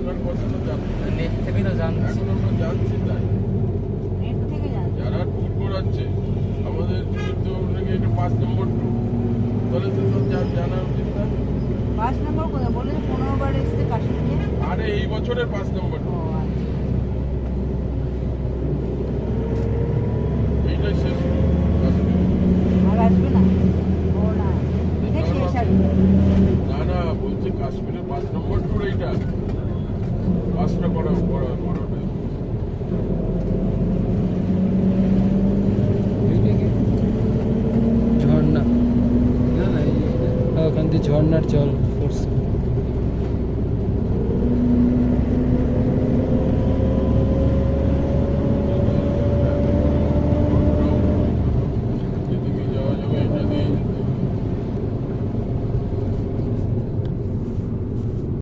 জানার কথা তো জানছি। নেট থেকে তো জানছি। এখন আমরা জানছি তাই। নেট থেকে জানছি। যারা ট্যুর করাচ্ছে আমাদের কিন্তু নাকি এটা 5 নম্বর ট্যুর, তাহলে তো জানা উচিত না। 5 নম্বর কোথায় বলে 15 বার এসছে কাশ্মীরে। আরে এই বছরের 5 নম্বর ও ট্যুর, আচ্ছা। এইটাই শেষ কাশ্মীর। আর আসবে না? ও না, এটা শেষ আর না না, বলছি কাশ্মীরের 5 নম্বর ট্যুর এইটা। 5টা করাটা ঝর্ণা, ওখান থেকে ঝর্ণার জল পড়ছে।